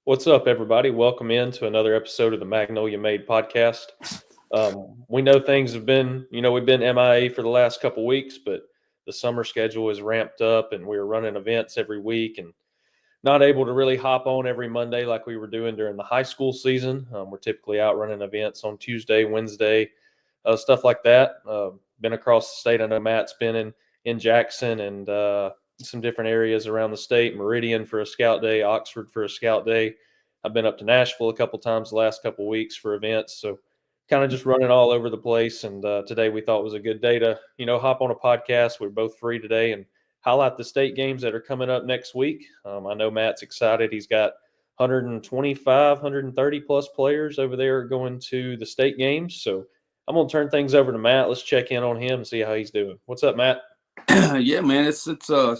What's up, everybody? Welcome in to another episode of the Magnolia Made podcast. We know things have been, we've been MIA for the last couple weeks, but the summer schedule is ramped up and we're running events every week and not able to really hop on every Monday like we were doing during the high school season. We're typically out running events on Tuesday, Wednesday, stuff like that. Been across the state. I know Matt's been in Jackson and some different areas around the state, Meridian for a scout day, Oxford for a scout day. I've been up to Nashville a couple times the last couple weeks for events. So kind of just running all over the place. And today we thought was a good day to, hop on a podcast. We're both free today and highlight the state games that are coming up next week. I know Matt's excited. He's got 125, 130 plus players over there going to the state games. So I'm going to turn things over to Matt. Let's check in on him and see how he's doing. What's up, Matt? Yeah, man, it's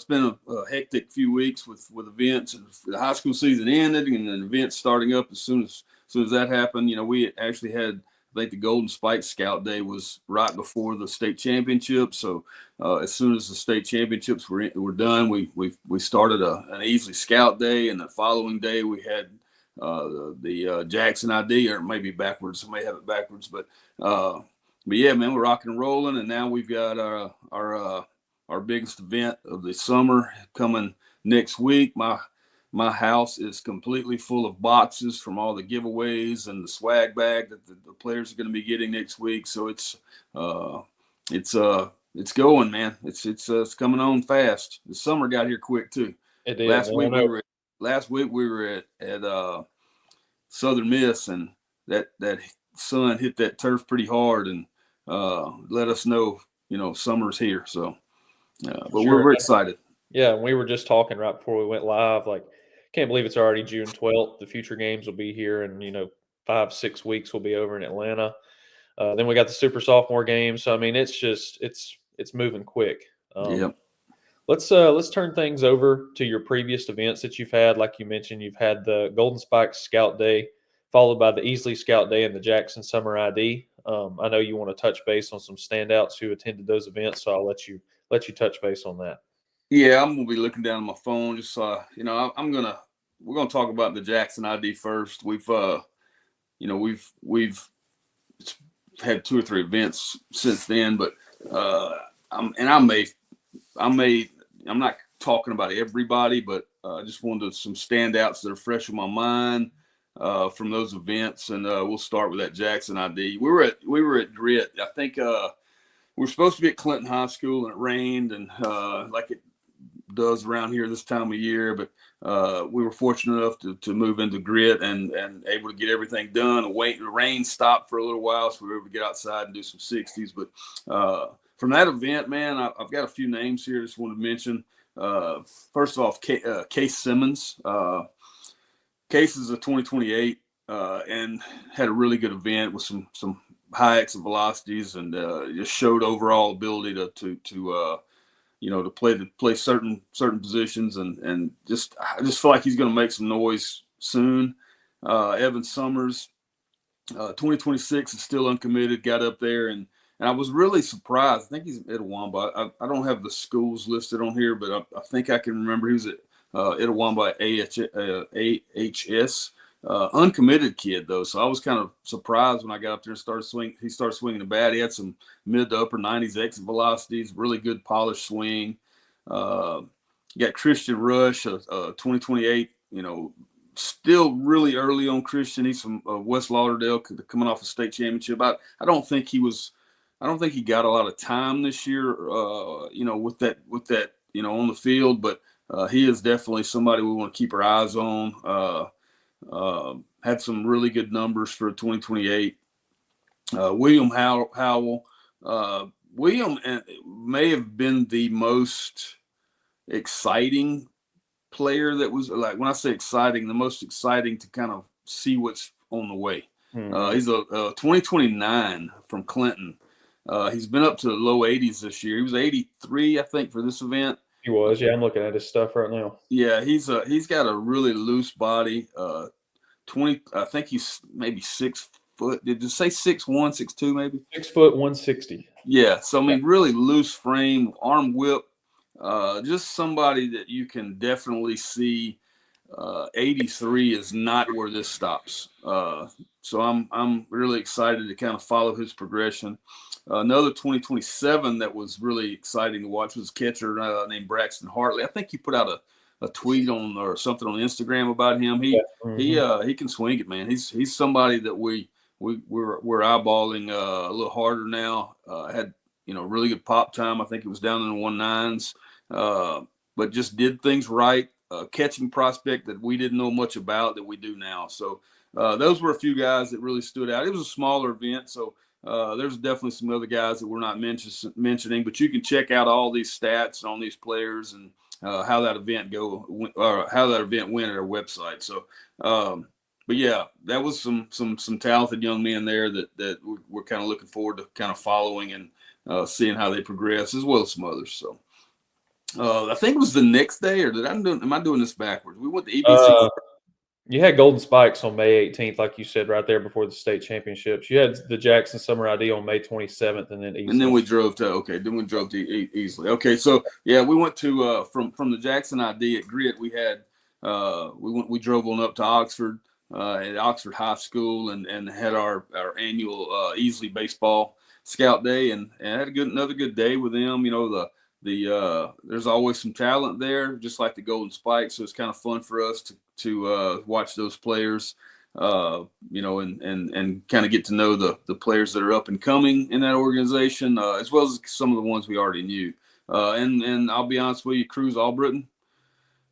been a hectic few weeks with events, and the high school season ended, and then events starting up as soon as that happened. We actually had, I think, the Golden Spike Scout Day was right before the state championship. So as soon as the state championships were done, we started an Easley Scout Day, and the following day we had the Jackson ID, or maybe backwards. I may have it backwards, but yeah, man, we're rocking and rolling, and now we've got our biggest event of the summer coming next week. My house is completely full of boxes from all the giveaways and the swag bag that the players are going to be getting next week. So it's going, man. It's coming on fast. The summer got here quick too. It did. Last week we were at Southern Miss, and that sun hit that turf pretty hard and let us know, summer's here. So. But sure, we're excited. Yeah, and we were just talking right before we went live. Like, can't believe it's already June 12th. The future games will be here, and 5-6 weeks will be over in Atlanta. Then we got the super sophomore games. So I mean, it's just it's moving quick. Yep. Let's turn things over to your previous events that you've had. Like you mentioned, you've had the Golden Spike Scout Day, followed by the Easley Scout Day and the Jackson Summer ID. I know you want to touch base on some standouts who attended those events, so I'll let you touch base on that. Yeah, I'm gonna be looking down at my phone. Just we're gonna talk about the Jackson ID first. We've had 2 or 3 events since then, but I'm not talking about everybody, but I just wanted some standouts that are fresh in my mind from those events, and we'll start with that Jackson ID. We were at Grit. I think we were supposed to be at Clinton High School, and it rained, and like it does around here this time of year. But we were fortunate enough to move into Grit and able to get everything done. The rain stopped for a little while, so we were able to get outside and do some 60s. But from that event, man, I've got a few names here I just wanted to mention. First off, Case Simmons. Case is a 2028 and had a really good event with some high exit velocities, and just showed overall ability to play certain positions, and I just feel like he's going to make some noise soon. Evan Summers, 2026, is still uncommitted, got up there, and I was really surprised. I think he's at Itawamba. I don't have the schools listed on here, but I think I can remember he was at Itawamba AHS. Uncommitted kid though, so I was kind of surprised when I got up there and started swinging. He started swinging the bat. He had some mid to upper 90s exit velocities, really good polished swing. You got Christian Rush, 2028. Still really early on Christian. He's from West Lauderdale, coming off a state championship. I don't think he got a lot of time this year. With that on the field, but he is definitely somebody we want to keep our eyes on. Had some really good numbers for 2028. William Howell. William may have been the most exciting player that was, like, when I say exciting, the most exciting to kind of see what's on the way. He's a 2029 from Clinton. He's been up to the low 80s this year. He was 83, I think, for this event. He was, yeah. I'm looking at his stuff right now. Yeah, he's got a really loose body. I think he's maybe 6 foot. Did you say 6'1", 6'2", maybe? 6 foot 160. Yeah, so I mean, really loose frame, arm whip. Just somebody that you can definitely see 83 is not where this stops. So I'm really excited to kind of follow his progression. Another 2027 that was really exciting to watch was a catcher named Braxton Hartley. I think he put out a tweet on or something on Instagram about him. He can swing it, man. He's somebody that we're eyeballing a little harder now. Had really good pop time. I think it was down in the 1.9s, but just did things right. Catching prospect that we didn't know much about that we do now. So those were a few guys that really stood out. It was a smaller event, so there's definitely some other guys that we're not mentioning, but you can check out all these stats on these players and how that event went at our website. So, but yeah, that was some talented young men there that we're kind of looking forward to kind of following and seeing how they progress, as well as some others. So. I think it was the next day, or am I doing this backwards? We went to EBC. You had Golden Spikes on May 18th, like you said, right there before the state championships. You had the Jackson Summer ID on May 27th, and then Easley. And then we drove to Easley. Okay, so yeah, we went to from the Jackson ID at Grit. We had we drove on up to Oxford at Oxford High School and had our annual Easley baseball scout day and had another good day with them. There's always some talent there, just like the Golden Spikes. So it's kind of fun for us to watch those players, and kind of get to know the players that are up and coming in that organization, as well as some of the ones we already knew. And I'll be honest with you, Cruz Albritton,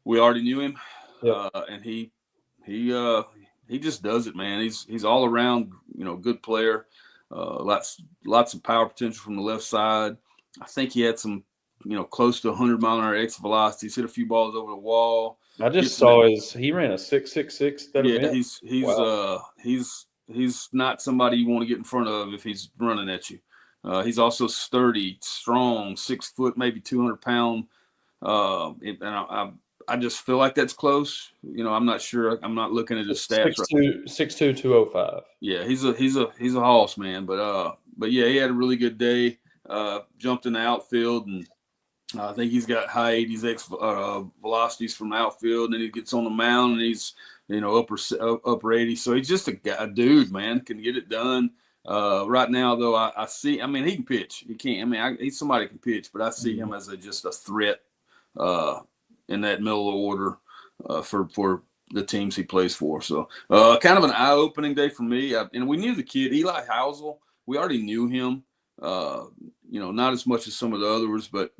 we already knew him, and he just does it, man. He's all around, good player, lots of power potential from the left side. I think he had some. Close to 100-mile-an-hour exit velocity. He's hit a few balls over the wall. I just saw he ran a 6.66. Yeah, he's not somebody you want to get in front of if he's running at you. He's also sturdy, strong, 6 foot, maybe 200-pound. And I just feel like that's close. I'm not sure. I'm not looking at his stats. 6'2", 205. Yeah, he's a hoss, man. But yeah, he had a really good day. Jumped in the outfield, and I think he's got high 80s velocities from outfield, and then he gets on the mound and he's upper 80. So he's just a dude, man, can get it done. Right now, though, I see. I mean, he can pitch. He can't. I mean, he's somebody who can pitch, but I see him as just a threat in that middle order for the teams he plays for. So kind of an eye-opening day for me. And we knew the kid, Eli Housel. We already knew him. Not as much as some of the others, but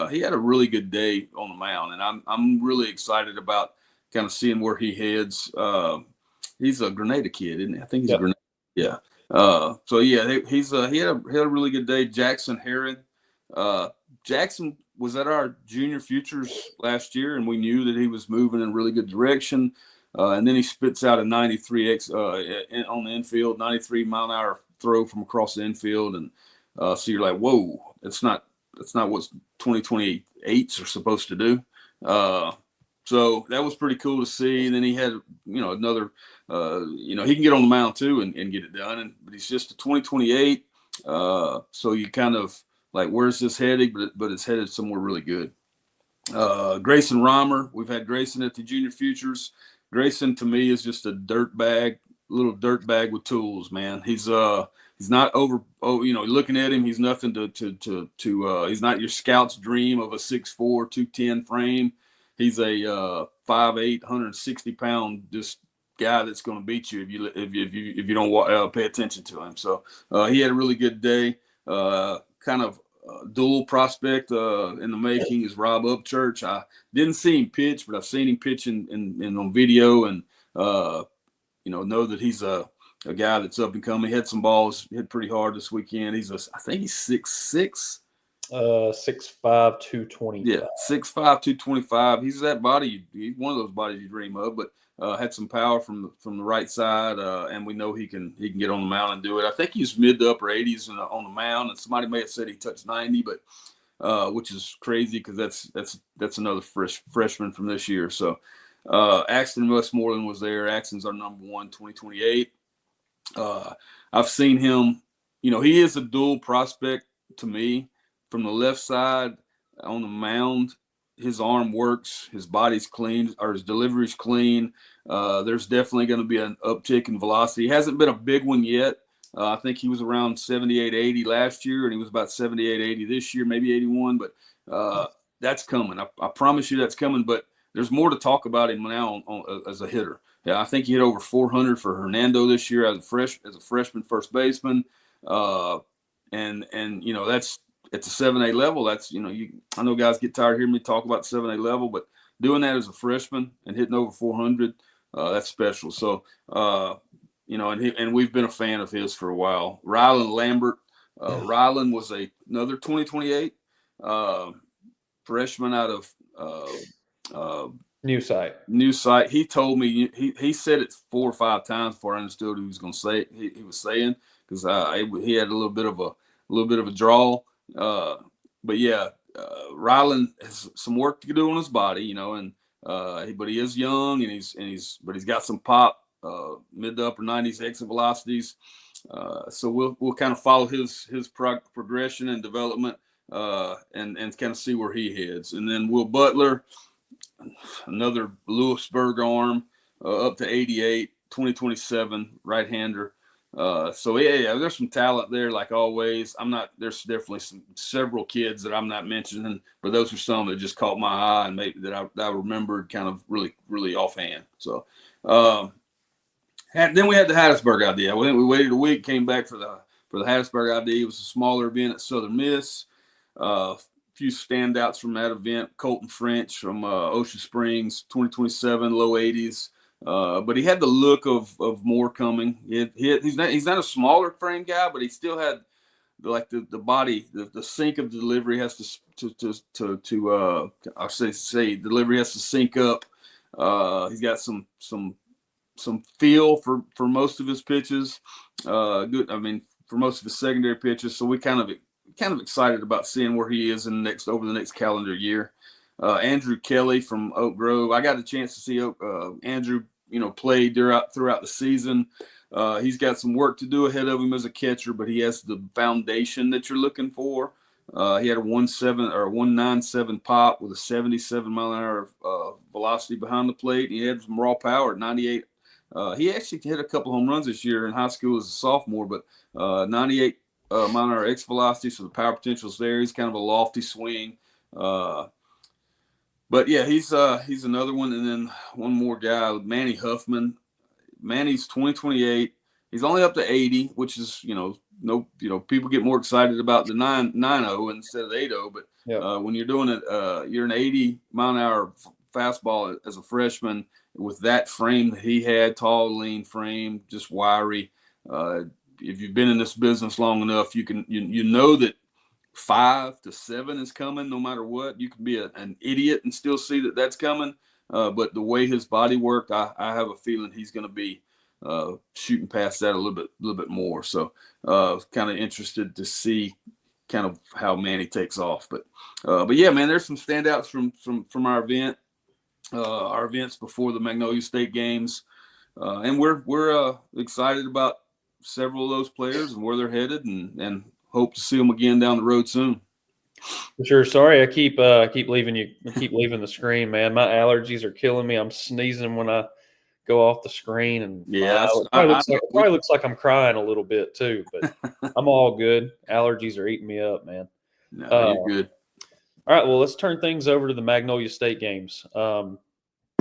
he had a really good day on the mound, and I'm really excited about kind of seeing where he heads. He's a Grenada kid, isn't he? I think he's a Grenada. Yeah. So yeah, he had a really good day. Jackson Herod. Jackson was at our junior futures last year, and we knew that he was moving in a really good direction. And then he spits out a 93 on the infield, 93-mile-an-hour throw from across the infield, and so you're like, whoa, that's not what 2028s are supposed to do. So that was pretty cool to see. And then he had, another, he can get on the mound too and get it done. But he's just a 2028. So you kind of like, where's this heading? But it's headed somewhere really good. Grayson Romer, we've had Grayson at the Junior Futures. Grayson to me is just a little dirt bag with tools, man. He's not looking at him, he's nothing to he's not your scout's dream of a 6'4", 210 frame. He's a 5'8", 160-pound just guy that's going to beat you if you don't pay attention to him. So he had a really good day. Kind of dual prospect in the making is Rob Upchurch. I didn't see him pitch, but I've seen him pitch in on video, and know that he's a guy that's up and coming. He had some balls hit pretty hard this weekend. I think he's 6'6". 6'5", 225. Yeah, 6'5", 225. He's that body. He's one of those bodies you dream of, but had some power from the right side, and we know he can get on the mound and do it. I think he's mid to upper 80s on the mound, and somebody may have said he touched 90, but which is crazy because that's another freshman from this year. So Axton Westmoreland was there. Axton's our number 1, 2028. I've seen him. He is a dual prospect to me. From the left side on the mound, his arm works, his body's clean, or his delivery's clean. There's definitely going to be an uptick in velocity. He hasn't been a big one yet. I think he was around 78, 80 last year, and he was about 78, 80 this year, maybe 81. But that's coming. I promise you that's coming. But there's more to talk about him now as a hitter. Yeah, I think he hit over 400 for Hernando this year as a freshman first baseman. And that's at the 7A level. That's I know guys get tired of hearing me talk about the 7A level, but doing that as a freshman and hitting over 400, that's special. So and we've been a fan of his for a while. Rylan Lambert. Rylan was another 2028 freshman out of New site. He told me he said it 4 or 5 times before I understood what he was going to say. He was saying, because he had a little bit of a draw. But yeah, Rylan has some work to do on his body, but he is young and he's got some pop, mid to upper 90s exit velocities. So we'll kind of follow his progression and development, and kind of see where he heads. And then Will Butler, another Lewisburg arm, up to 88, 2027 right-hander. So yeah, there's some talent there, like always. There's definitely several kids that I'm not mentioning, but those are some that just caught my eye and maybe that I remembered kind of really, really offhand. So, then we had the Hattiesburg idea. We waited a week, came back for the Hattiesburg idea. It was a smaller event at Southern Miss. Few standouts from that event: Colton French from Ocean Springs, 2027, low 80s. But he had the look of more coming. He's not a smaller frame guy, but he still had the body, the sink of delivery has to delivery has to sync up. He's got some feel for most of his pitches. Good. I mean, for most of his secondary pitches. So we kind of excited about seeing where he is over the next calendar year. Andrew Kelly from Oak Grove. I got a chance to see Andrew, play throughout the season. He's got some work to do ahead of him as a catcher, but he has the foundation that you're looking for. He had a 197 pop with a 77 mile an hour velocity behind the plate. He had some raw power at 98. He actually hit a couple home runs this year in high school as a sophomore, but 98 mile an hour X velocity, so the power potential is there. He's kind of a lofty swing. But yeah, he's another one. And then one more guy, Manny Huffman. Manny's 2028. He's only up to 80, which is, people get more excited about the 9.0 instead of the 8.0. But when you're doing it, you're an 80 mile an hour fastball as a freshman with that frame that he had, tall, lean frame, just wiry. If you've been in this business long enough, you know that 5 to 7 is coming no matter what. You can be an idiot and still see that's coming. But the way his body worked, I have a feeling he's going to be shooting past that a little bit more. So kind of interested to see kind of how Manny takes off. But yeah, man, there's some standouts from our event, our events before the Magnolia State Games. And we're excited about several of those players and where they're headed, and hope to see them again down the road soon. For sure. Sorry, I keep leaving the screen, man. My allergies are killing me. I'm sneezing when I go off the screen, and yeah, it probably looks like I'm crying a little bit too, but I'm all good. Allergies are eating me up, man. No, you're good. All right, well, let's turn things over to the Magnolia State Games.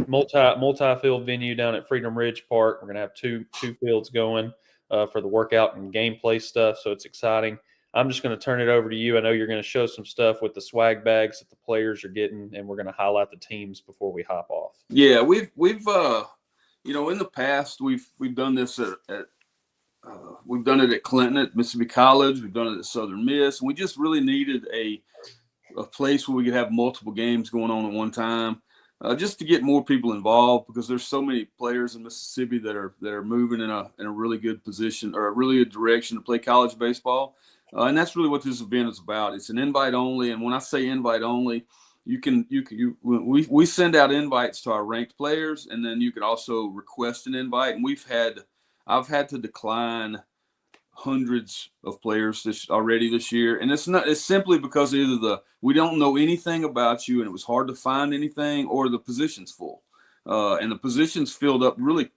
Multi-field venue down at Freedom Ridge Park. We're gonna have two fields going for the workout and gameplay stuff, so it's exciting. I'm just going to turn it over to you. I know you're going to show some stuff with the swag bags that the players are getting, and we're going to highlight the teams before we hop off. Yeah, we've in the past we've done this we've done it at Clinton, at Mississippi College. We've done it at Southern Miss. And we just really needed a place where we could have multiple games going on at one time, just to get more people involved, because there's so many players in Mississippi that are moving in a really good position, or a really good direction to play college baseball. And that's really what this event is about. It's an invite only. And when I say invite only, we send out invites to our ranked players, and then you can also request an invite. And I've had to decline hundreds of players already this year, and it's simply because either we don't know anything about you and it was hard to find anything, or the position's full, and the positions filled up really.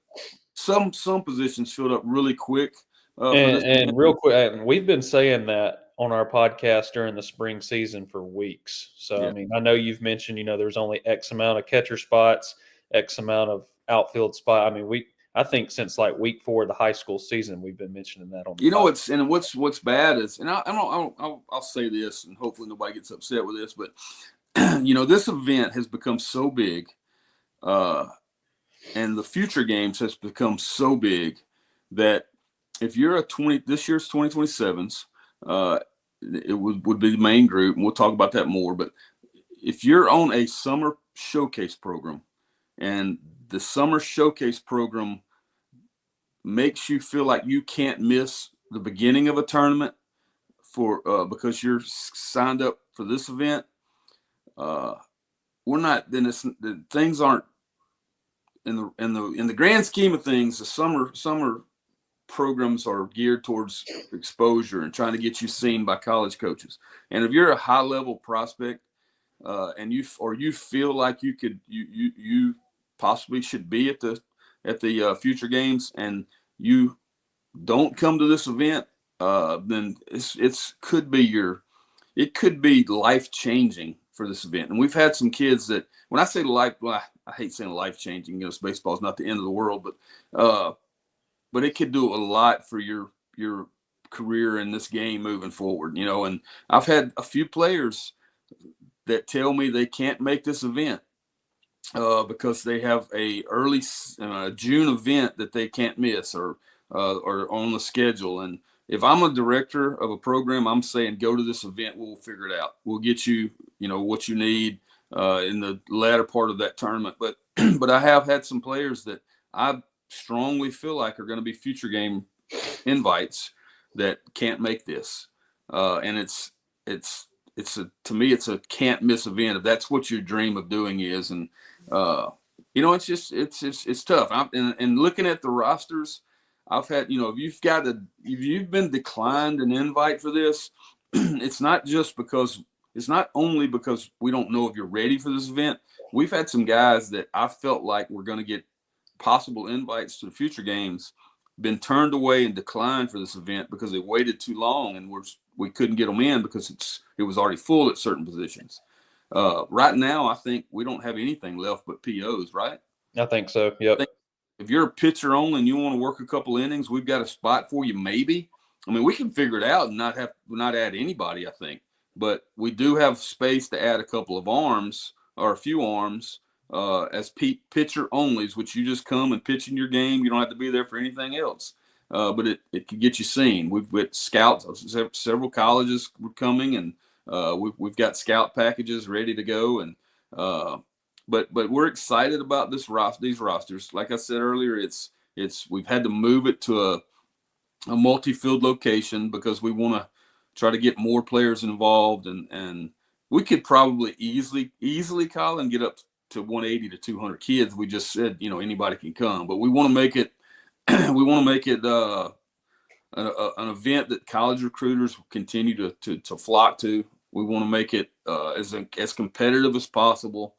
Some positions filled up really quick. And real quick, and we've been saying that on our podcast during the spring season for weeks. So, Yeah. I mean, I know you've mentioned, there's only X amount of catcher spots, X amount of outfield spot. I mean, I think since like week 4 of the high school season, we've been mentioning that on the podcast. What's bad is, and I'll say this, and hopefully nobody gets upset with this, but this event has become so big, and the future games has become so big that if you're this year's 2027s, it would be the main group, and we'll talk about that more. But if you're on a summer showcase program, and the summer showcase program makes you feel like you can't miss the beginning of a tournament because you're signed up for this event, we're not. Then things aren't in the grand scheme of things. The summer programs are geared towards exposure and trying to get you seen by college coaches. And if you're a high level prospect, and you feel like you possibly should be at the future games, and you don't come to this event, then it could be life changing for this event. And we've had some kids that, when I say I hate saying life changing. Baseball is not the end of the world, but it could do a lot for your career in this game moving forward. And I've had a few players that tell me they can't make this event because they have a early June event that they can't miss, or on the schedule. And if I'm a director of a program, I'm saying go to this event. We'll figure it out. We'll get you, what you need in the latter part of that tournament. But but I have had some players that I strongly feel like are going to be future game invites that can't make this, and to me it's a can't miss event if that's what your dream of doing is. And it's tough. And looking at the rosters, I've had, if you've been declined an invite for this, it's not only because we don't know if you're ready for this event. We've had some guys that I felt like were going to get possible invites to the future games, been turned away and declined for this event because they waited too long, and we couldn't get them in because it was already full at certain positions. Right now, I think we don't have anything left but POs, right? I think so. Yep. If you're a pitcher only and you want to work a couple innings, we've got a spot for you. Maybe. I mean, we can figure it out and not add anybody, I think. But we do have space to add a couple of arms, or a few arms, as pitcher onlys, which you just come and pitch in your game. You don't have to be there for anything else. But it can get you seen. We've got scouts. Several colleges were coming, and we've got scout packages ready to go. And but we're excited about these rosters. Like I said earlier, we've had to move it to a multi-field location because we want to try to get more players involved, and we could probably easily, Colin, get up to 180 to 200 kids. We just said, anybody can come, but we want to make it an event that college recruiters will continue to flock to. We want to make it as competitive as possible,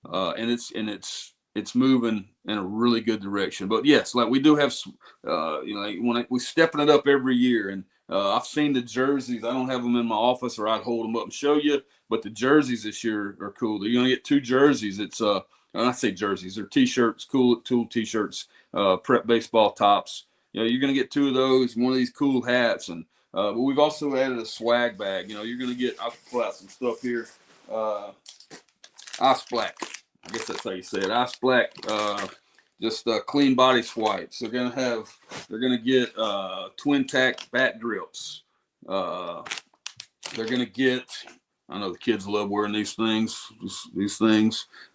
and it's moving in a really good direction. But yes, like we do have, when we're stepping it up every year, and I've seen the jerseys. I don't have them in my office, or I'd hold them up and show you. But the jerseys this year are cool. You're going to get 2 jerseys. It's when I say jerseys, they're T-shirts, cool T-shirts, prep baseball tops. You're going to get 2 of those, and one of these cool hats. And but we've also added a swag bag. You're going to get. I'll pull out some stuff here. Ice Black. I guess that's how you say it. Ice Black. Just clean body swipes. They're going to get twin tack bat grips. They're going to get. I know the kids love wearing these things.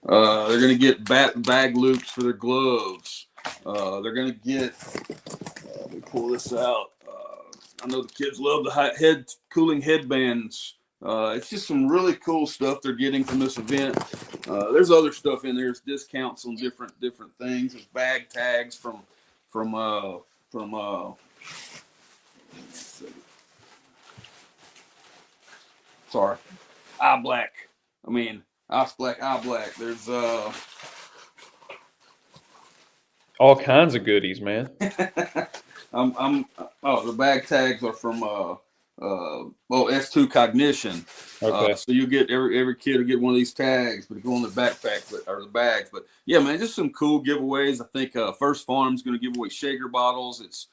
They're going to get bag loops for their gloves. They're going to get. Let me pull this out. I know the kids love the cooling headbands. It's just some really cool stuff they're getting from this event. There's other stuff in there. There's discounts on different things. There's bag tags from Sorry. Eye black. I mean, ice black, eye black. There's all kinds of goodies, man. Oh, the bag tags are from S2 Cognition. Okay. So you get every kid will get one of these tags, but they go on the backpack or the bags. But yeah, man, just some cool giveaways. I think First Farm's going to give away shaker bottles. It's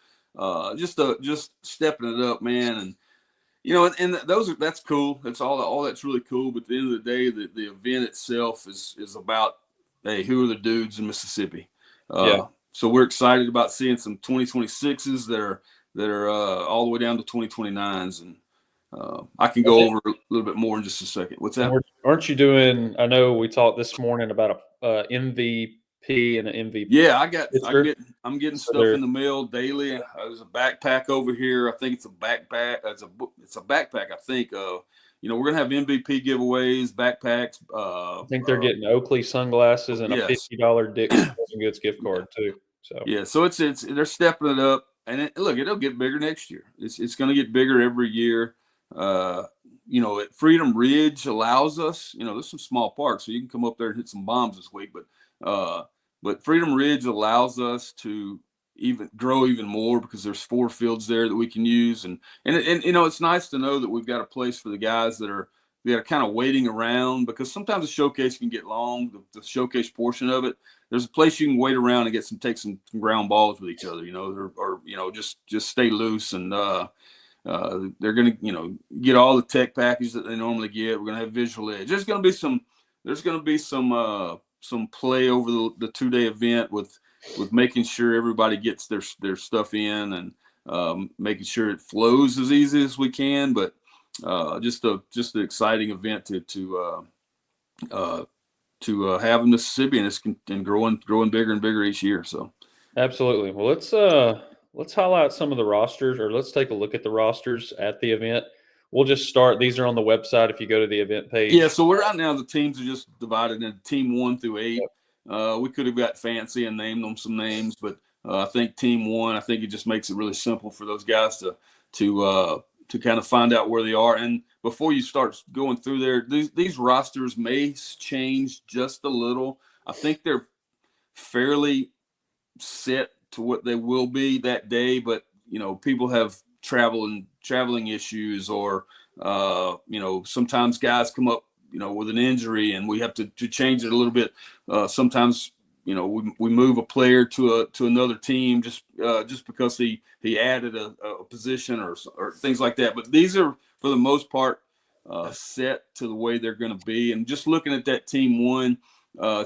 just stepping it up, man. And and that's cool. It's all that's really cool. But at the end of the day, the event itself is about, hey, who are the dudes in Mississippi? Yeah. So we're excited about seeing some 2026s that are all the way down to 2029s, and I can go over a little bit more in just a second. What's that? Aren't you doing? I know we talked this morning about a MVP and an MVP. Yeah, I'm getting stuff in the mail daily. There's a backpack over here. I think it's a backpack. It's a backpack. I think. We're gonna have MVP giveaways, backpacks. I think they're getting Oakley sunglasses and a $50 Dick's Sporting Goods gift card too. So so they're stepping it up, and it'll get bigger next year. It's going to get bigger every year. At Freedom Ridge allows us. There's some small parks, so you can come up there and hit some bombs this week. But Freedom Ridge allows us to grow even more because there's 4 fields there that we can use, and it's nice to know that we've got a place for the guys that are kind of waiting around, because sometimes the showcase can get long. The showcase portion of it, there's a place you can wait around and take some ground balls with each other, or just stay loose, and they're gonna get all the tech package that they normally get. We're gonna have visual edge. There's gonna be some play over the 2-day event with making sure everybody gets their stuff in, and making sure it flows as easy as we can, but just an exciting event to have in Mississippi, and it's growing bigger and bigger each year. So absolutely. Well, let's highlight some of the rosters, or let's take a look at the rosters at the event. We'll just start. These are on the website if you go to the event page. Yeah, so right now the teams are just divided into team 1 through 8. Yep. We could have got fancy and named them some names, but I think team 1, I think it just makes it really simple for those guys to kind of find out where they are. And before you start going through there, these rosters may change just a little. I think they're fairly set to what they will be that day, but people have traveling issues, or sometimes guys come up with an injury and we have to change it a little bit. Sometimes we move a player to another team just because he added a position or things like that. But these are, for the most part, set to the way they're going to be. And just looking at that team 1,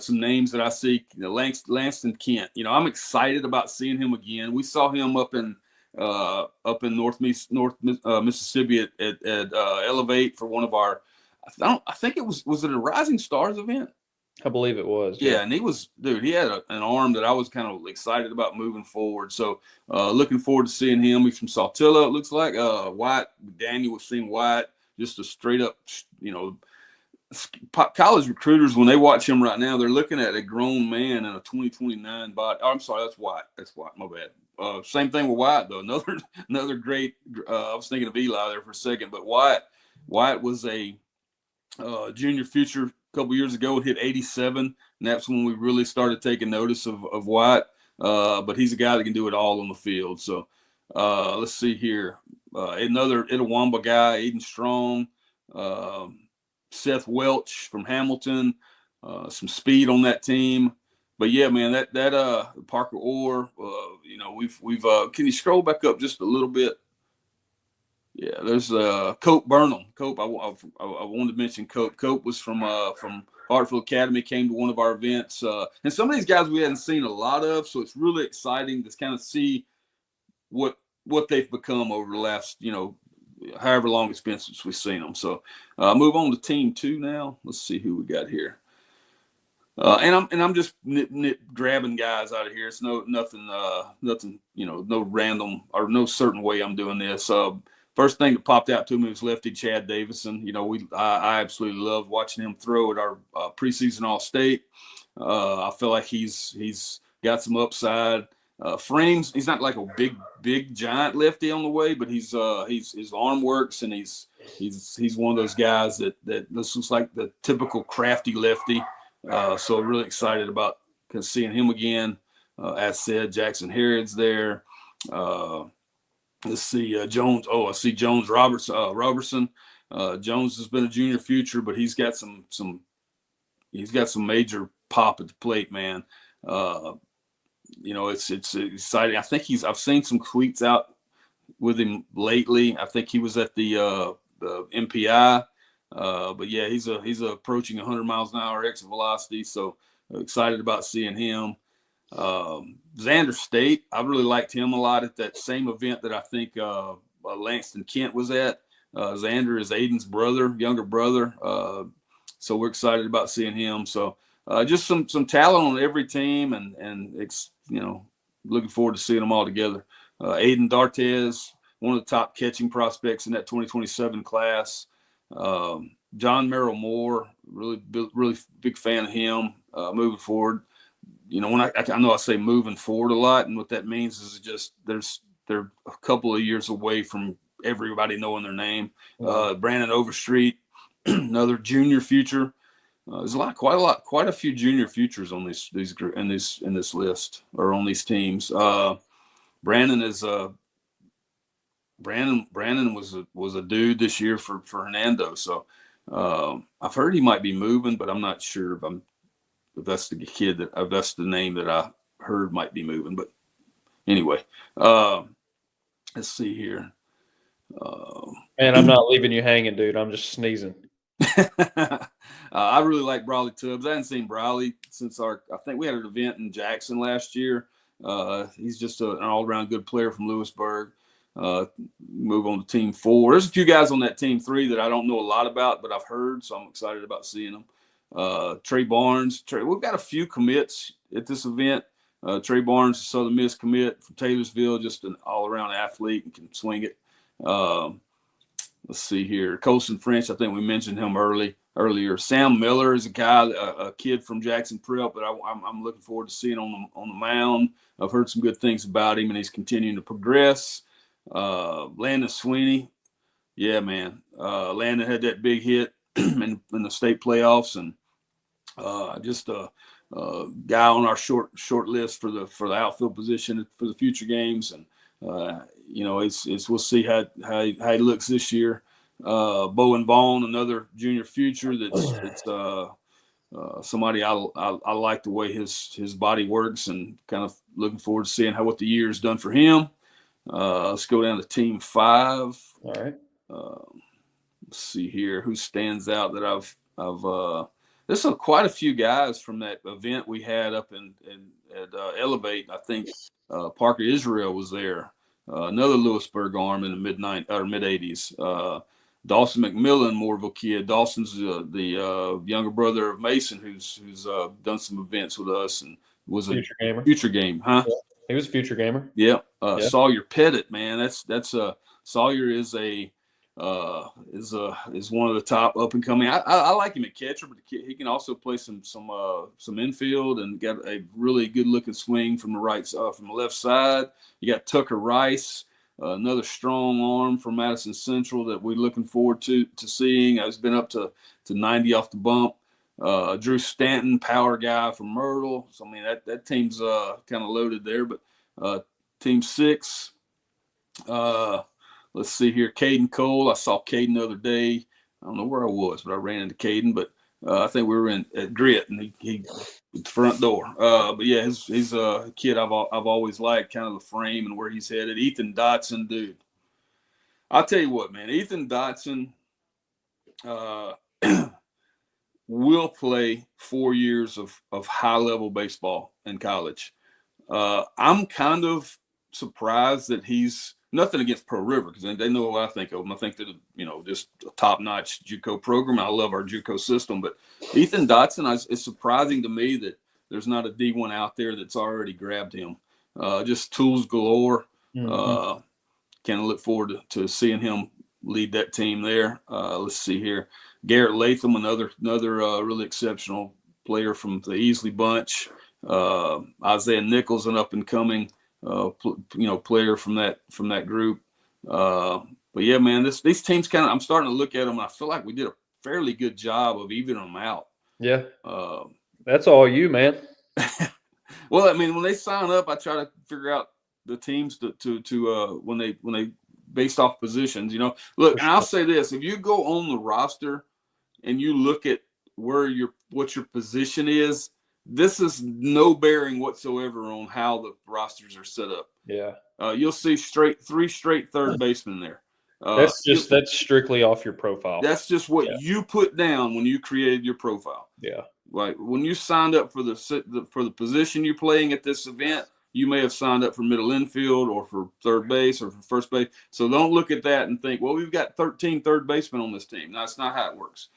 some names that I see, Langston Kent. I'm excited about seeing him again. We saw him up in North Mississippi at Elevate for one of our. I think it was it a Rising Stars event? I believe it was. Yeah, and he had an arm that I was kind of excited about moving forward. So looking forward to seeing him. He's from Saltillo, it looks like. White, Daniel was seeing White, just a straight up, college recruiters, when they watch him right now, they're looking at a grown man in a 2029 body. Oh, I'm sorry, that's White. My bad. Same thing with White, though. Another great. I was thinking of Eli there for a second, but White was a junior future a couple years ago. It hit 87, and that's when we really started taking notice of White. But he's a guy that can do it all on the field. So let's see here. Another Itawamba guy, Aiden Strong, Seth Welch from Hamilton, some speed on that team. But yeah, man, that Parker Orr, we've can you scroll back up just a little bit? Yeah, there's Cope Burnham. Cope, I wanted to mention Cope. Cope was from Hartfield Academy, came to one of our events. And some of these guys we hadn't seen a lot of, so it's really exciting to kind of see what they've become over the last, however long it's been since we've seen them. So move on to team 2 now. Let's see who we got here. And I'm just grabbing guys out of here. It's nothing, no random or no certain way I'm doing this. First thing that popped out to me was lefty Chad Davison. I absolutely love watching him throw at our preseason All-State. I feel like he's got some upside. frames. He's not like a big giant lefty on the way, but he's his arm works, and he's one of those guys that this looks like the typical crafty lefty. So really excited about seeing him again. As said, Jackson Harrod's there. Let's see, Jones. Oh, I see Jones Robertson. Jones has been a junior future, but he's got some major pop at the plate, man. It's exciting. I think I've seen some tweets out with him lately. I think he was at the MPI. But yeah, he's approaching 100 miles an hour exit velocity. So excited about seeing him. Xander State, I really liked him a lot at that same event that I think Langston Kent was at. Xander is Aiden's younger brother. So we're excited about seeing him. So just some talent on every team, and looking forward to seeing them all together. Aiden D'Artes, one of the top catching prospects in that 2027 class. John Merrill Moore, really big fan of him moving forward. When I know I say moving forward a lot, and what that means is just they're a couple of years away from everybody knowing their name. Brandon Overstreet, another junior future. There's quite a few junior futures on in this list, or on these teams. Brandon was a dude this year for Hernando. So I've heard he might be moving, but I'm not sure if that's the name that I heard might be moving. But anyway, let's see here. Man, I'm not leaving you hanging, dude. I'm just sneezing. I really like Brawley Tubbs. I hadn't seen Brawley since I think we had an event in Jackson last year. He's just an all-around good player from Lewisburg. Move on to team 4. There's a few guys on that team 3 that I don't know a lot about, but I've heard, so I'm excited about seeing them. Trey Barnes. We've got a few commits at this event. Trey Barnes, a Southern Miss commit from Taylorsville, just an all-around athlete and can swing it. Let's see here. Colson French, I think we mentioned him earlier. Sam Miller is a guy, a kid from Jackson Prep, but I'm looking forward to seeing on the mound. I've heard some good things about him, and he's continuing to progress. Landon Sweeney, yeah, man. Landon had that big hit in the state playoffs, and just a guy on our short list for the outfield position for the future games. And we'll see how he looks this year. Bowen Vaughn, another junior future. That's somebody I like the way his body works, and kind of looking forward to seeing what the year has done for him. Let's go down to team 5. All right. Let's see here who stands out that I've there's quite a few guys from that event we had up at Elevate. I think Parker Israel was there. Another Lewisburg arm in the mid-80s. Dawson McMillan, Moorville kid. Dawson's the younger brother of Mason, who's done some events with us and was future gamer. Future game, huh? Yeah. He was a future gamer. Yeah. Sawyer Pettit, man. That's Sawyer is one of the top up and coming. I like him at catcher, but he can also play some infield and got a really good looking swing from the left side. You got Tucker Rice, another strong arm from Madison Central that we're looking forward to seeing. He's been up to 90 off the bump. Drew Stanton, power guy from Myrtle. So I mean that team's kind of loaded there. But team 6. Let's see here. Caden Cole. I saw Caden the other day. I don't know where I was, but I ran into Caden. But I think we were at Grit, and he at the front door. But yeah, he's a kid I've always liked, kind of the frame and where he's headed. Ethan Dotson, dude. I'll tell you what, man. Ethan Dotson will play 4 years of high-level baseball in college. I'm kind of surprised that he's – nothing against Pearl River, because they know what I think of them. I think they're, just a top-notch JUCO program. I love our JUCO system. But Ethan Dotson, it's surprising to me that there's not a D1 out there that's already grabbed him. Just tools galore. Mm-hmm. Kind of look forward to seeing him lead that team there. Let's see here. Garrett Latham, another really exceptional player from the Easley bunch. Isaiah Nichols, an up-and-coming player from that group. But yeah, man, these teams I'm starting to look at them. And I feel like we did a fairly good job of evening them out. Yeah. That's all you, man. Well, I mean, when they sign up, I try to figure out the teams to when they based off positions. Look, and I'll say this: if you go on the roster and you look at what your position is, this is no bearing whatsoever on how the rosters are set up. Yeah. You'll see three straight third basemen there. That's strictly off your profile. That's just what you put down when you created your profile. Yeah. Like when you signed up for the position you're playing at this event, you may have signed up for middle infield or for third base or for first base. So don't look at that and think, well, we've got 13 third basemen on this team. That's not how it works.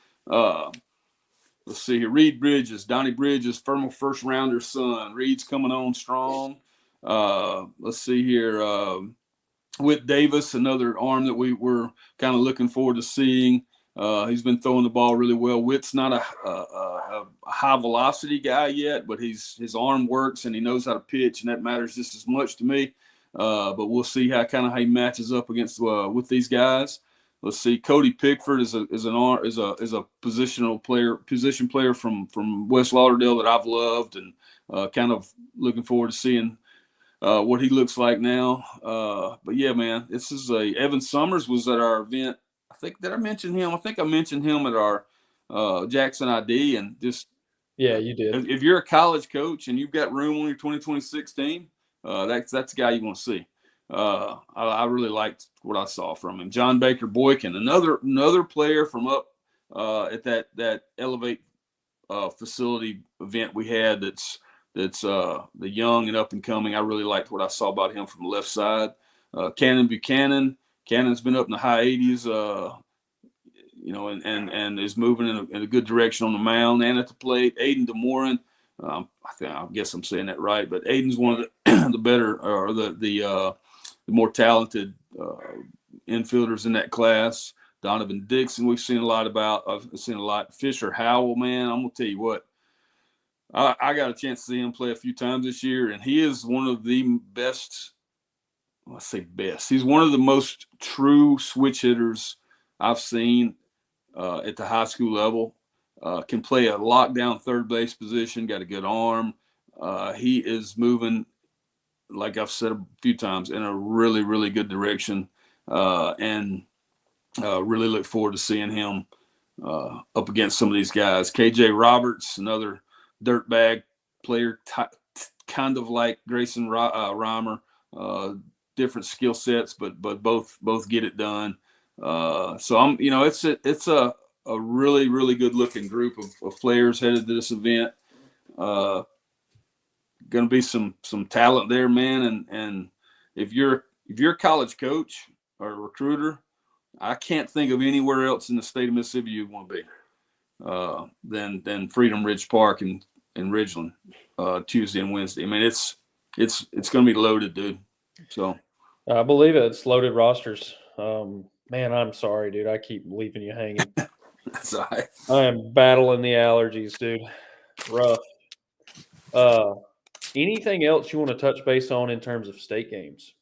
Let's see here. Reed Bridges, Donnie Bridges, former first rounder son. Reed's coming on strong. Let's see here. Whit Davis, another arm that we were kind of looking forward to seeing. He's been throwing the ball really well. Whit's not a high velocity guy yet, but his arm works and he knows how to pitch, and that matters just as much to me. But we'll see how he matches up against with these guys. Let's see. Cody Pickford is a position player from West Lauderdale that I've loved, and kind of looking forward to seeing what he looks like now. But yeah, man, this is Evan Summers was at our event. Did I mention him? I think I mentioned him at our Jackson ID, and just you did. If you're a college coach and you've got room on your 2026 team, that's the guy you want to see. I really liked what I saw from him. John Baker Boykin, another player from up at that Elevate facility event we had. That's the young and up and coming. I really liked what I saw about him from the left side. Cannon Buchanan. Cannon's been up in the high 80s, and is moving in a good direction on the mound and at the plate. Aiden DeMoran, I guess I'm saying that right, but Aiden's one of the better or the more talented infielders in that class. Donovan Dixon, we've seen a lot about. I've seen a lot. Fisher Howell, man, I'm gonna tell you what. I got a chance to see him play a few times this year, and he is one of the best. I say best. He's one of the most true switch hitters I've seen at the high school level. Can play a lockdown third base position. Got a good arm. He is moving, like I've said a few times, in a really, really good direction, and really look forward to seeing him up against some of these guys. KJ Roberts, another dirtbag player, kind of like Grayson Reimer. Different skill sets, but both get it done. So I'm, it's a really, really good looking group of players headed to this event. Going to be some talent there, man. And if you're a college coach or a recruiter, I can't think of anywhere else in the state of Mississippi you'd want to be than Freedom Ridge Park in Ridgeland Tuesday and Wednesday. I mean, it's going to be loaded, dude. So I believe it. It's loaded rosters. Man, I'm sorry, dude. I keep leaving you hanging. That's all right. I am battling the allergies, dude. Rough. Anything else you want to touch base on in terms of state games?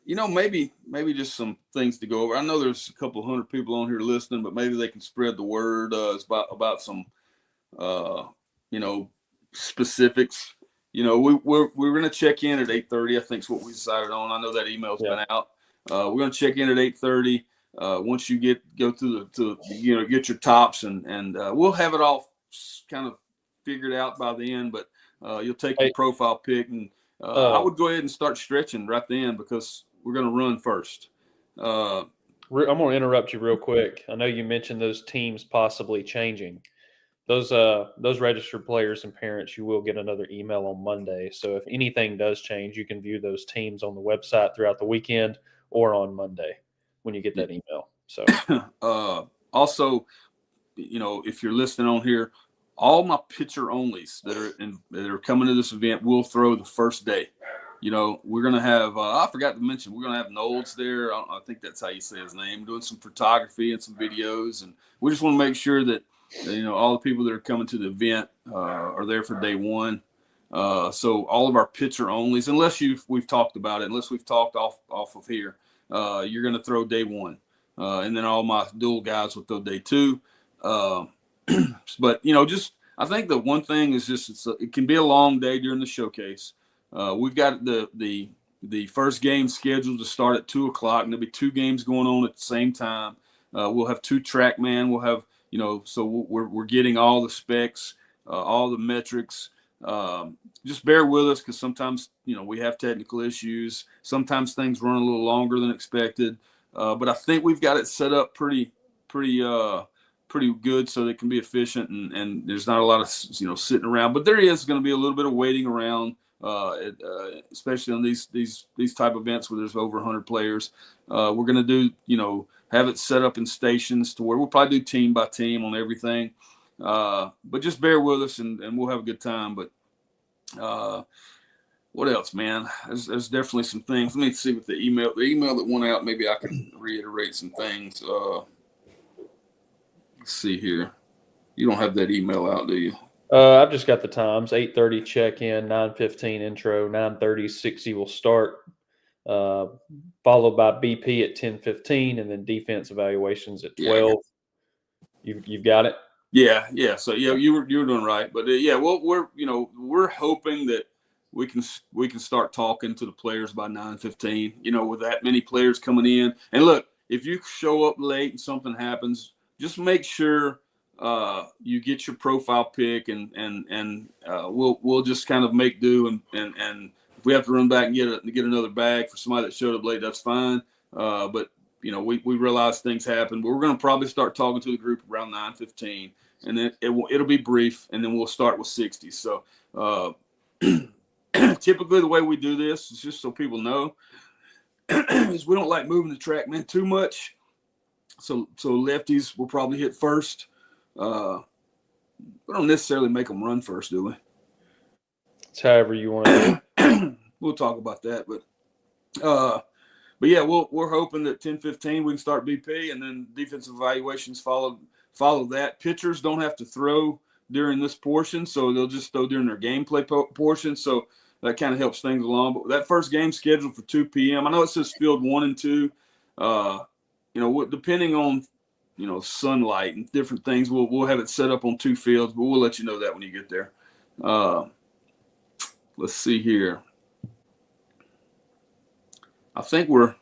Maybe just some things to go over. I know there's a couple hundred people on here listening, but maybe they can spread the word about some specifics. We're going to check in at 8:30. I think is what we decided on. I know that email's been out. We're going to check in at 8:30. Once you go through get your tops and we'll have it all kind of figured out by the end. But you'll take your profile pic, and I would go ahead and start stretching right then because we're going to run first. I'm going to interrupt you real quick. I know you mentioned those teams possibly changing. Those registered players and parents, you will get another email on Monday. So if anything does change, you can view those teams on the website throughout the weekend or on Monday when you get that email. So also, if you're listening on here, all my pitcher onlys that are coming to this event will throw the first day. We're going to have, I forgot to mention, we're going to have Knowles there. I think that's how you say his name, doing some photography and some videos. And we just want to make sure that, all the people that are coming to the event are there for day one. So all of our pitcher onlys, unless we've talked about it, unless we've talked off of here, you're going to throw day one, and then all my dual guys will throw day two. But I think the one thing is just it can be a long day during the showcase. We've got the first game scheduled to start at 2:00, and there'll be 2 games going on at the same time. We'll have 2 TrackMan. We'll have so we're getting all the specs, all the metrics. Just bear with us because sometimes we have technical issues. Sometimes things run a little longer than expected, but I think we've got it set up pretty good so that it can be efficient and there's not a lot of sitting around. But there is going to be a little bit of waiting around, especially on these type of events where there's over 100 players. We're going to do have it set up in stations to where we'll probably do team by team on everything. But just bear with us and we'll have a good time. But what else, man? There's definitely some things. Let me see what the email that went out. Maybe I can reiterate some things. Let's see here. You don't have that email out, do you? I've just got the times: 8:30 check-in, 9:15 intro, 9:30 60 will start, followed by BP at 10:15, and then defense evaluations at 12. Yeah. You've got it. Yeah. So you were doing right, but well, we're hoping that we can start talking to the players by 9:15. With that many players coming in, and look, if you show up late and something happens, just make sure you get your profile pick, and we'll just kind of make do, and if we have to run back and get another bag for somebody that showed up late, that's fine. But we realize things happen, but we're going to probably start talking to the group around 9:15, and then it'll be brief, and then we'll start with 60. So typically the way we do this is just so people know is we don't like moving the track man too much. So lefties will probably hit first. We don't necessarily make them run first, do we? It's however you want to do it. We'll talk about that, but yeah, we're hoping that 10:15 we can start BP, and then defensive evaluations follow that. Pitchers don't have to throw during this portion, so they'll just throw during their gameplay portion. So that kind of helps things along. But that first game scheduled for 2 p.m. I know it says field 1 and 2. Depending on sunlight and different things, we'll have it set up on 2 fields, but we'll let you know that when you get there. Let's see here. I think we're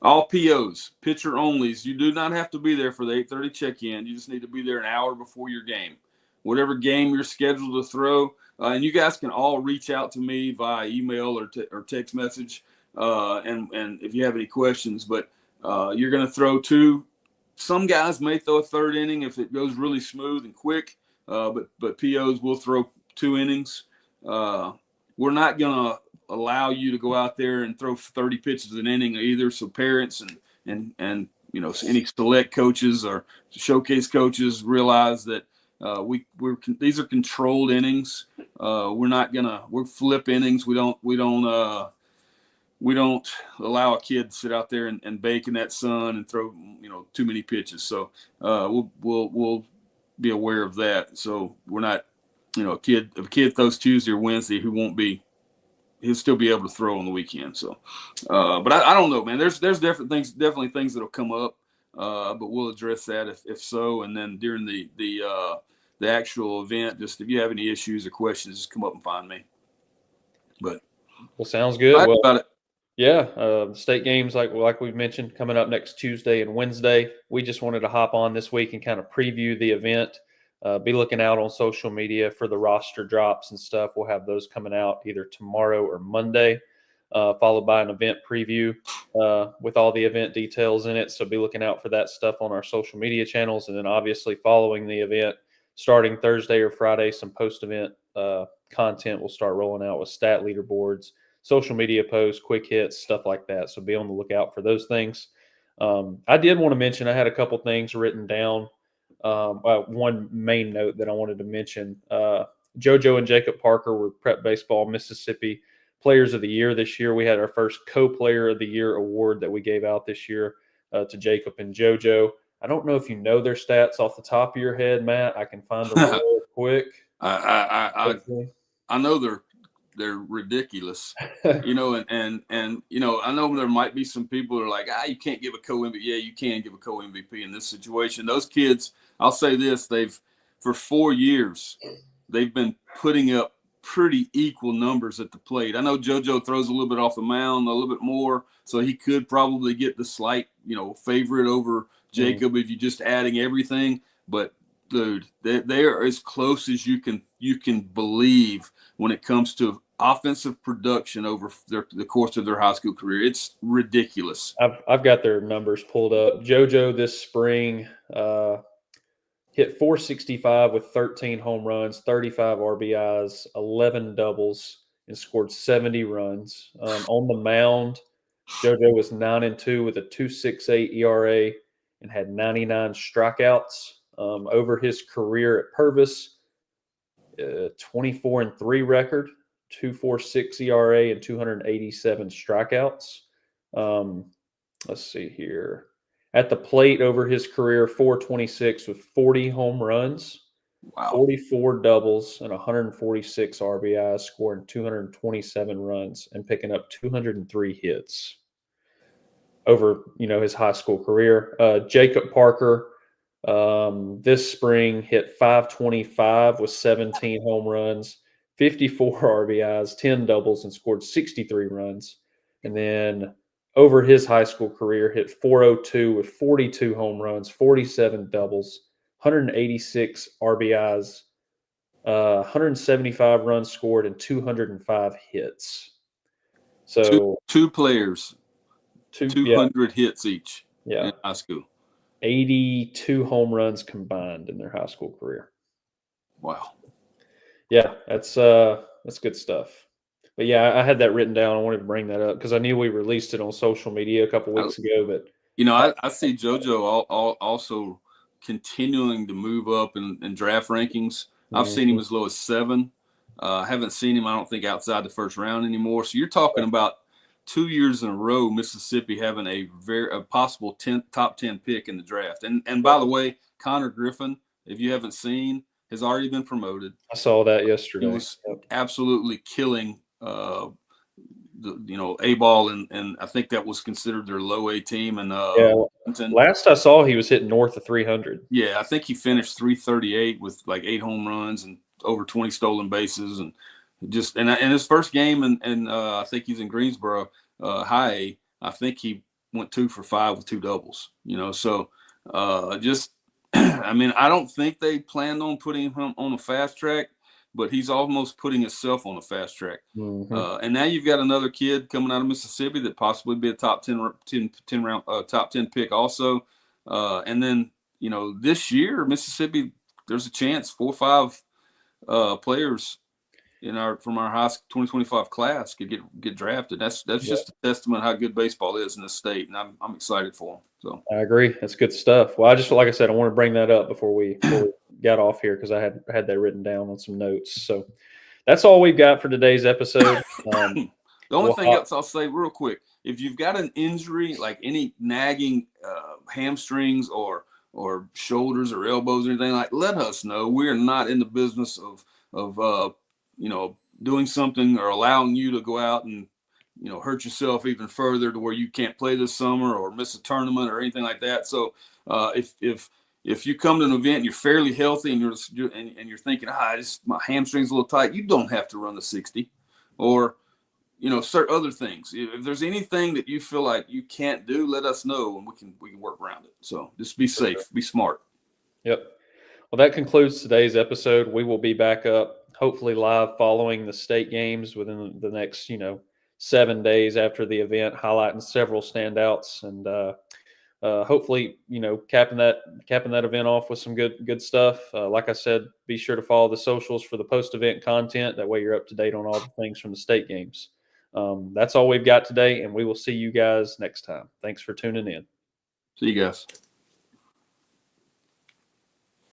all POs, pitcher onlys. You do not have to be there for the 8:30 check-in. You just need to be there an hour before your game. Whatever game you're scheduled to throw, and you guys can all reach out to me via email or text message, and if you have any questions. But you're going to throw 2. Some guys may throw a 3rd inning if it goes really smooth and quick, but POs will throw 2 innings. We're not going to allow you to go out there and throw 30 pitches an inning either. So parents and any select coaches or showcase coaches realize that these are controlled innings. We're flip innings. We don't allow a kid to sit out there and bake in that sun and throw too many pitches. So we'll be aware of that. So we're not if a kid throws Tuesday or Wednesday, he'll still be able to throw on the weekend. So, but I don't know, man. There's definitely things that'll come up, but we'll address that if so. And then during the actual event, just if you have any issues or questions, just come up and find me. But sounds good. About it. Yeah, state games like we've mentioned coming up next Tuesday and Wednesday. We just wanted to hop on this week and kind of preview the event. Be looking out on social media for the roster drops and stuff. We'll have those coming out either tomorrow or Monday, followed by an event preview with all the event details in it. So be looking out for that stuff on our social media channels. And then obviously following the event, starting Thursday or Friday, some post-event content will start rolling out with stat leaderboards, social media posts, quick hits, stuff like that. So be on the lookout for those things. I did want to mention I had a couple things written down. One main note that I wanted to mention, JoJo and Jacob Parker were Prep Baseball Mississippi Players of the Year this year. We had our first Co-Player of the Year award that we gave out this year to Jacob and JoJo. I don't know if you know their stats off the top of your head, Matt. I can find them real quick. I know their they're ridiculous. You know, and you know, I know there might be some people that are like, you can't give a co-MVP. Yeah, you can give a co-MVP in this situation. Those kids, I'll say this, for 4 years, they've been putting up pretty equal numbers at the plate. I know JoJo throws a little bit off the mound, a little bit more, so he could probably get the slight, you know, favorite over Jacob if you're just adding everything. But dude, they are as close as you can believe when it comes to offensive production over the course of their high school career. It's ridiculous. I've got their numbers pulled up. JoJo this spring hit 465 with 13 home runs, 35 RBIs, 11 doubles, and scored 70 runs. On the mound, JoJo was 9-2 with a 2.68 ERA and had 99 strikeouts. Over his career at Purvis, 24-3 record, 2.46 ERA, and 287 strikeouts. Let's see here. At the plate over his career, 426 with 40 home runs, 44 doubles, and 146 RBIs, scoring 227 runs and picking up 203 hits over, you know, his high school career. Jacob Parker this spring hit 525 with 17 home runs, 54 RBIs, 10 doubles, and scored 63 runs. And then over his high school career, hit 402 with 42 home runs, 47 doubles, 186 RBIs, 175 runs scored, and 205 hits. So two players, 200 hits each in high school. 82 home runs combined in their high school career. Wow. Yeah, that's good stuff. But yeah, I had that written down. I wanted to bring that up because I knew we released it on social media a couple weeks ago. But you know, I see JoJo also continuing to move up in draft rankings. I've seen him as low as 7. I haven't seen him, I don't think, outside the first round anymore. So you're talking about 2 years in a row, Mississippi having a possible top 10 pick in the draft. And by the way, Connor Griffin, if you haven't seen, has already been promoted. I saw that yesterday. He was absolutely killing A-ball, and I think that was considered their low A team. And last I saw, he was hitting north of 300. Yeah, I think he finished 338 with like 8 home runs and over 20 stolen bases, and just and his first game, and I think he's in Greensboro High A. I think he went 2 for 5 with 2 doubles. You know, so just I mean, I don't think they planned on putting him on a fast track, but he's almost putting himself on a fast track. And now you've got another kid coming out of Mississippi that possibly be a top 10 round top 10 pick also. And then, you know, this year Mississippi, there's a chance 4 or 5 players from our high 2025 class could get drafted. That's just a testament how good baseball is in this state, and I'm excited for them. So I agree. That's good stuff. Well, I just, like I said, I want to bring that up before we got off here because I had that written down on some notes. So that's all we've got for today's episode. The only thing else I'll say real quick, if you've got an injury, like any nagging hamstrings or shoulders or elbows or anything, like, let us know. We're not in the business of doing something or allowing you to go out and, hurt yourself even further to where you can't play this summer or miss a tournament or anything like that. So if you come to an event and you're fairly healthy and you're thinking, my hamstring's a little tight, you don't have to run the 60 or, certain other things. If there's anything that you feel like you can't do, let us know and we can work around it. So just be safe, be smart. Yep. Well, that concludes today's episode. We will be back up, hopefully live following the state games within the next, 7 days after the event, highlighting several standouts and hopefully, capping that event off with some good stuff. Like I said, be sure to follow the socials for the post-event content. That way you're up to date on all the things from the state games. That's all we've got today, and we will see you guys next time. Thanks for tuning in. See you guys.